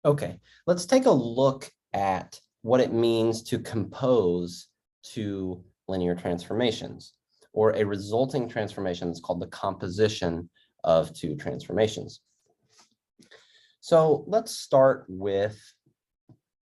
Okay, let's take a look at what it means to compose two linear transformations, or a resulting transformation is called the composition of two transformations. So let's start with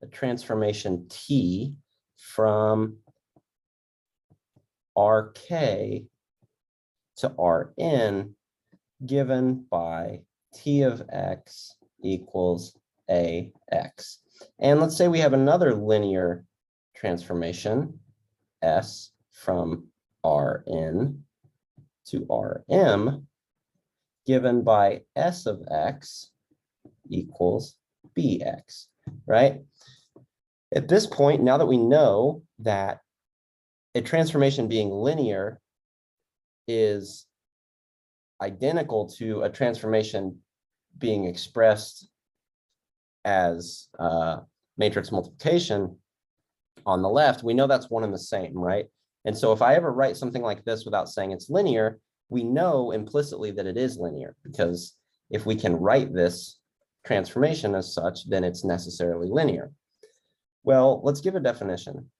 a transformation T from Rk to Rn given by T of x equals Ax. And let's say we have another linear transformation, S from Rn to Rm, given by S of x equals Bx, right? At this point, now that we know that a transformation being linear is identical to a transformation being expressed as matrix multiplication on the left, we know that's one and the same, right? And so if I ever write something like this without saying it's linear, we know implicitly that it is linear, because if we can write this transformation as such, then it's necessarily linear. Well, let's give a definition.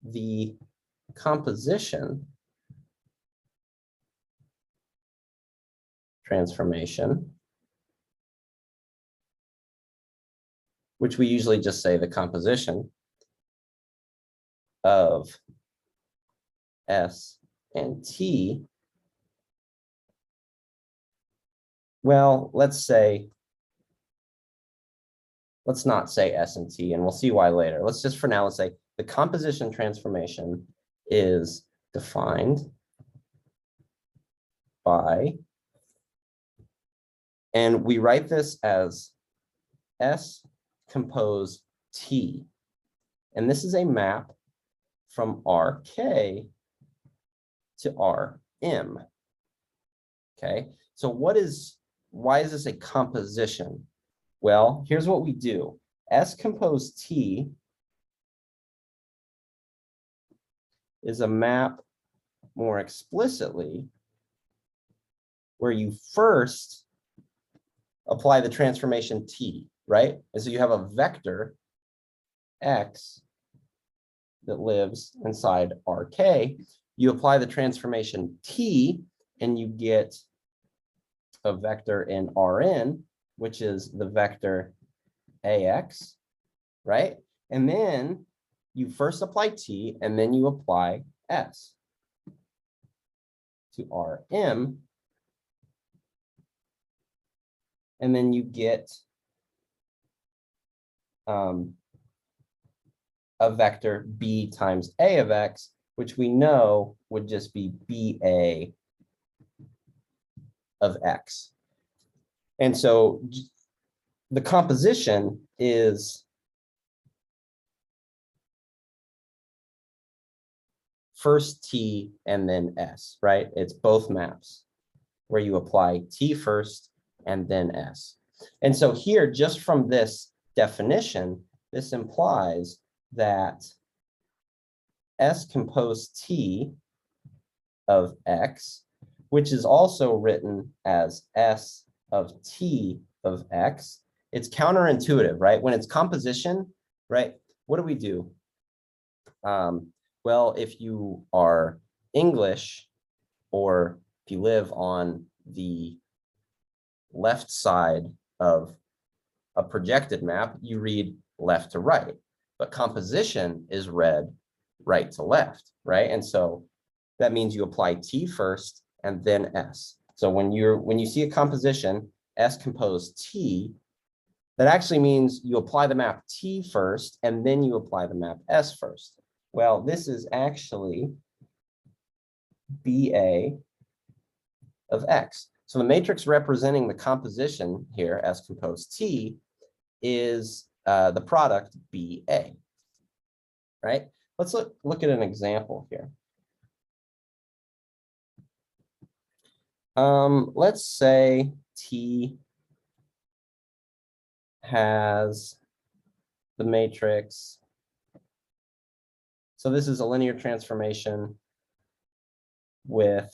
The composition transformation, which we usually just say the composition of S and T. Well, let's not say S and T, and we'll see why later. Let's just for now, let's say the composition transformation is defined by, and we write this as S compose T. And this is a map from Rk to Rm. Okay, so why is this a composition? Well, here's what we do. S compose T is a map more explicitly where you first apply the transformation T, right? And so you have a vector X that lives inside Rk. You apply the transformation T and you get a vector in Rn, which is the vector Ax, right? And then you first apply T and then you apply S to Rm. And then you get a vector B times A of X, which we know would just be BA of X. And so the composition is first T and then S, right? It's both maps where you apply T first and then S. And so here, just from this definition, this implies that S compose T of X, which is also written as S of T of X. It's counterintuitive, right? When it's composition, right? What do we do? Well, if you are English, or if you live on the left side of a projected map, you read left to right, but composition is read right to left, right? And so that means you apply T first and then S. So when you see a composition, S compose T, that actually means you apply the map T first and then you apply the map S first. Well, this is actually BA of X. So the matrix representing the composition here, S compose T, is the product BA, right? Let's look at an example here. Let's say T has the matrix. So this is a linear transformation with,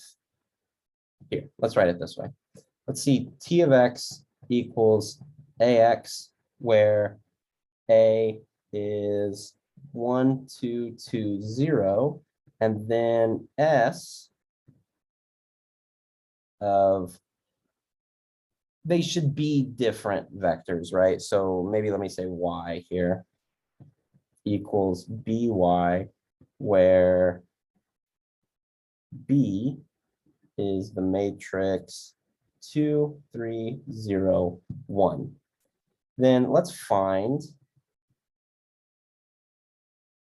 here, let's write it this way. Let's see, T of X equals AX, where A is 1, 2, 2, 0, and then S of, they should be different vectors, right? So maybe let me say Y here equals BY, where B is the matrix 2, 3, 0, 1. Then let's find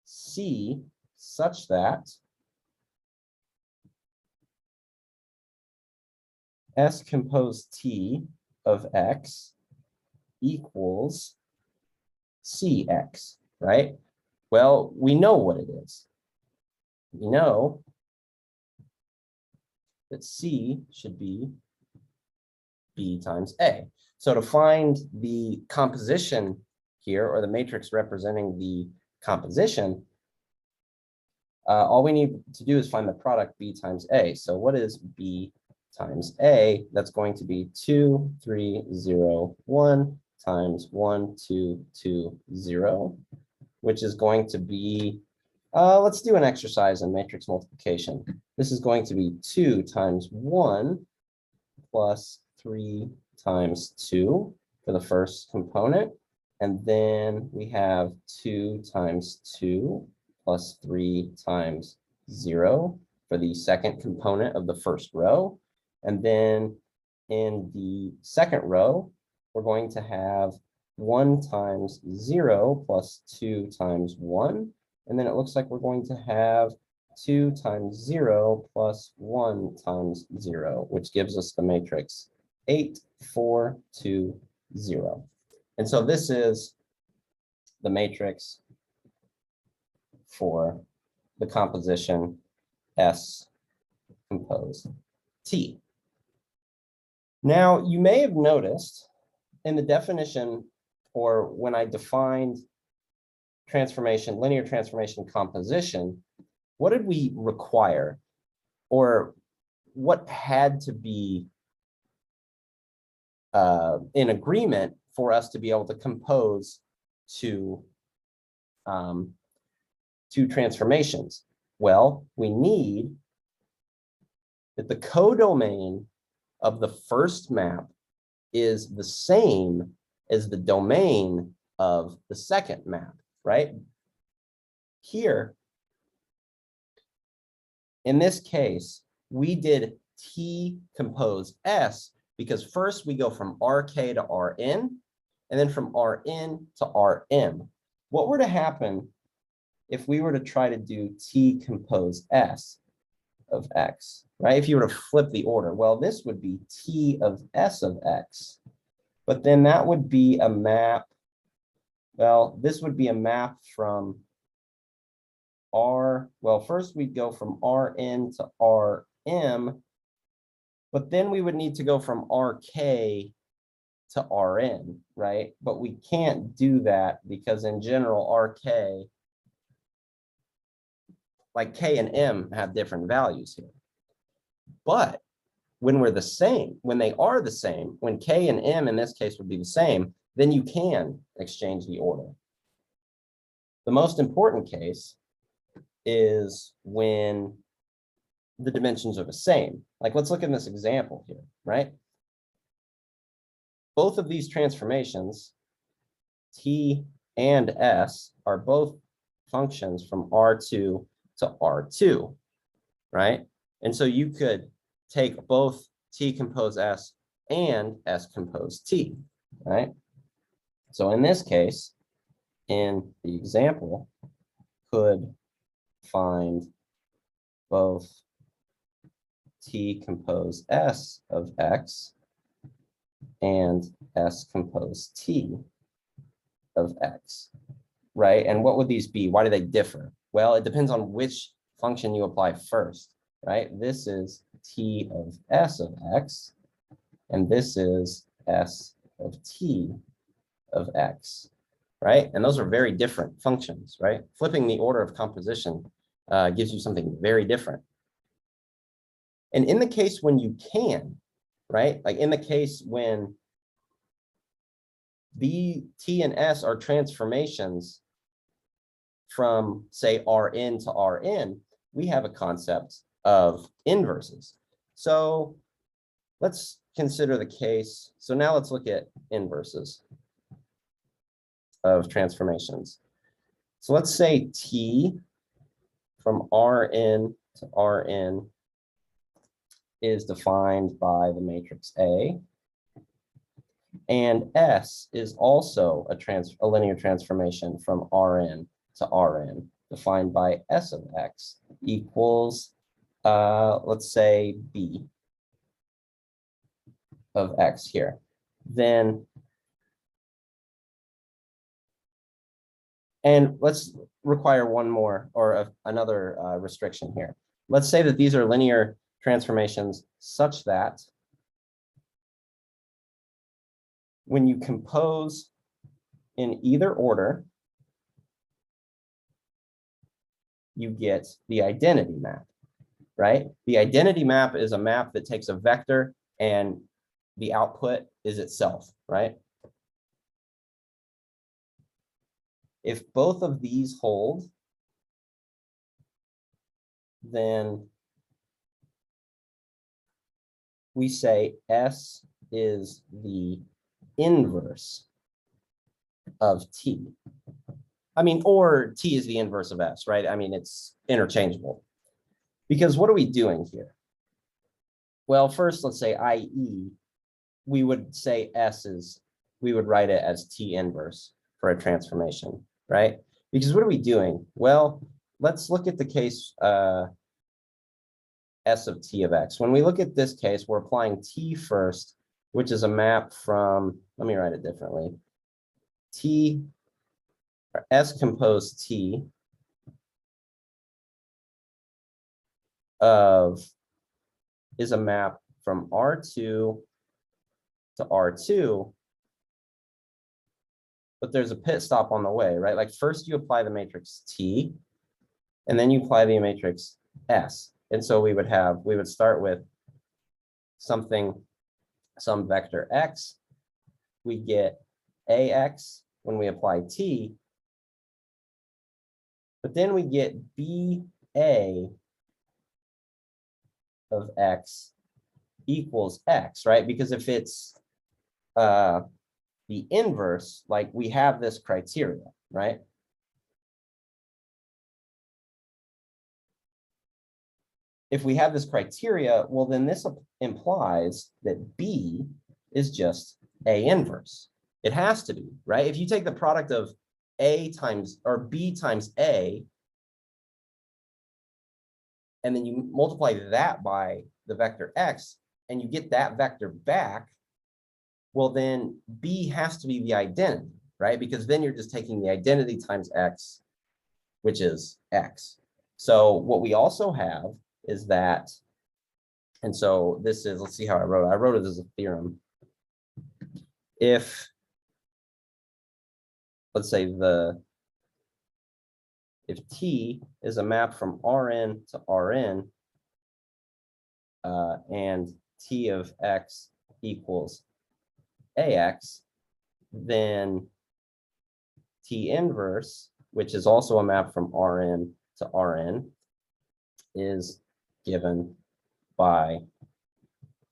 C such that S composed T of X equals CX, right? Well, we know what it is. We know that C should be B times A. So to find the composition here, or the matrix representing the composition, all we need to do is find the product B times A. So what is B times A? That's going to be 2, 3, 0, 1 times 1, 2, 2, 0, which is going to be, let's do an exercise in matrix multiplication. This is going to be 2 times 1 plus 3 times 2 for the first component. And then we have 2 times 2 plus 3 times 0 for the second component of the first row. And then in the second row, we're going to have 1 times 0 plus 2 times 1. And then it looks like we're going to have 2 times 0 plus 1 times 0, which gives us the matrix 8, 4, 2, 0. And so this is the matrix for the composition S composed T. Now, you may have noticed in the definition, or when I defined transformation, linear transformation composition, what did we require? Or what had to be in agreement for us to be able to compose two transformations? Well, we need that the codomain of the first map is the same as the domain of the second map, right? Here, in this case, we did T compose S because first we go from RK to RN, and then from RN to RM. What were to happen if we were to try to do T compose S of X, right? If you were to flip the order, well, this would be T of S of X, but then that would be a map. Well, this would be a map from well, first we'd go from RN to RM, but then we would need to go from RK to RN, right? But we can't do that because in general, RK, like K and M have different values here. But when we're the same, when they are the same, when K and M in this case would be the same, then you can exchange the order. The most important case is when the dimensions are the same. Like, let's look at this example here, right? Both of these transformations, T and S, are both functions from R2 to R2, right? And so you could take both T compose S and S compose T, right? So in this case, in the example, could find both T compose S of X and S compose T of X, right? And what would these be? Why do they differ? Well, it depends on which function you apply first, right? This is T of S of X, and this is S of T of X, right? And those are very different functions, right? Flipping the order of composition gives you something very different. And in the case when you can, right? Like in the case when B, T, and S are transformations from, say, Rn to Rn, we have a concept of inverses. So let's consider the case. So now let's look at inverses of transformations. So let's say T from Rn to Rn is defined by the matrix A. And S is also a linear transformation from Rn to Rn, defined by S of x equals, let's say, B of x here. Then, and let's require one more or another restriction here. Let's say that these are linear transformations such that when you compose in either order, you get the identity map, right? The identity map is a map that takes a vector and the output is itself, right? If both of these hold, then we say S is the inverse of T. I mean, or T is the inverse of S, right? I mean, it's interchangeable. Because what are we doing here? Well, first, let's say i.e., we would say S is, we would write it as T inverse for a transformation, right? Because what are we doing? Well, let's look at the case S of T of X. When we look at this case, we're applying T first, which is a map from, let me write it differently. T, or S composed T of is a map from R2 to R2, but there's a pit stop on the way, right? Like first you apply the matrix T, and then you apply the matrix S. And so we would start with some vector X. We get AX when we apply T, but then we get BA of X equals X, right? Because if it's the inverse, like we have this criteria, right? If we have this criteria, well, then this implies that B is just A inverse. It has to be, right? If you take the product of A times or B times A, and then you multiply that by the vector X, and you get that vector back, well, then B has to be the identity, right? Because then you're just taking the identity times X, which is X. So what we also have is that, and so this is, let's see how I wrote it. I wrote it as a theorem. If, let's say if T is a map from Rn to Rn, and T of X equals AX, then T inverse, which is also a map from Rn to Rn, is given by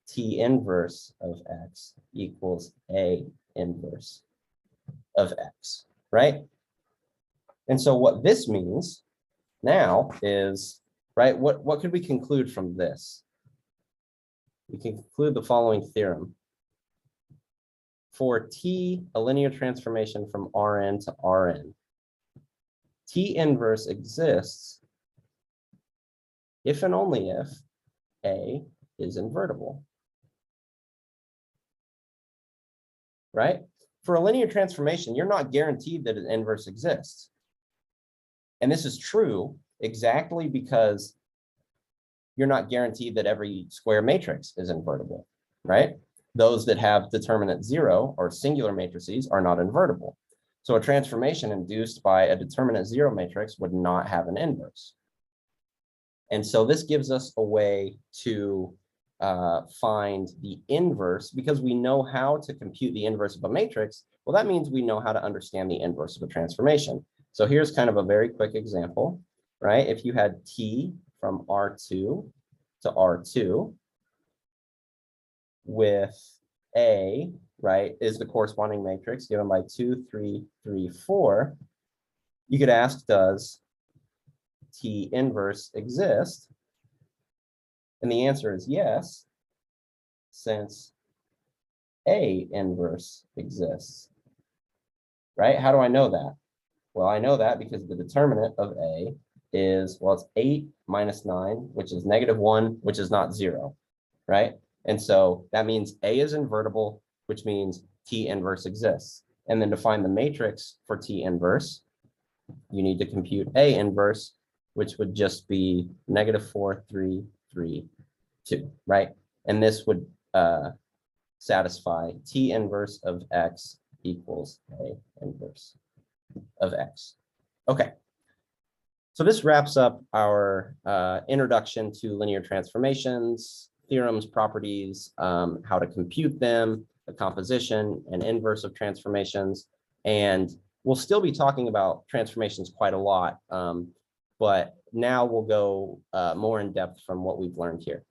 T inverse of X equals A inverse of X, right? And so what this means now is, right, what could we conclude from this? We can conclude the following theorem. For T, a linear transformation from Rn to Rn, T inverse exists if and only if A is invertible, right? For a linear transformation, you're not guaranteed that an inverse exists. And this is true exactly because you're not guaranteed that every square matrix is invertible, right? Those that have determinant 0 or singular matrices are not invertible. So a transformation induced by a determinant 0 matrix would not have an inverse. And so this gives us a way to find the inverse, because we know how to compute the inverse of a matrix, well, that means we know how to understand the inverse of a transformation. So here's kind of a very quick example, right? If you had T from R2 to R2 with A, right, is the corresponding matrix given by 2, 3, 3, 4, you could ask, does T inverse exist? And the answer is yes, since A inverse exists, right? How do I know that? Well, I know that because the determinant of A is, well, it's 8 minus 9, which is -1, which is not 0, right? And so that means A is invertible, which means T inverse exists. And then to find the matrix for T inverse, you need to compute A inverse, which would just be -4, 3, 3, 2, right? And this would satisfy T inverse of X equals A inverse of X. Okay. So this wraps up our introduction to linear transformations, theorems, properties, how to compute them, the composition and inverse of transformations. And we'll still be talking about transformations quite a lot, but now we'll go more in depth from what we've learned here.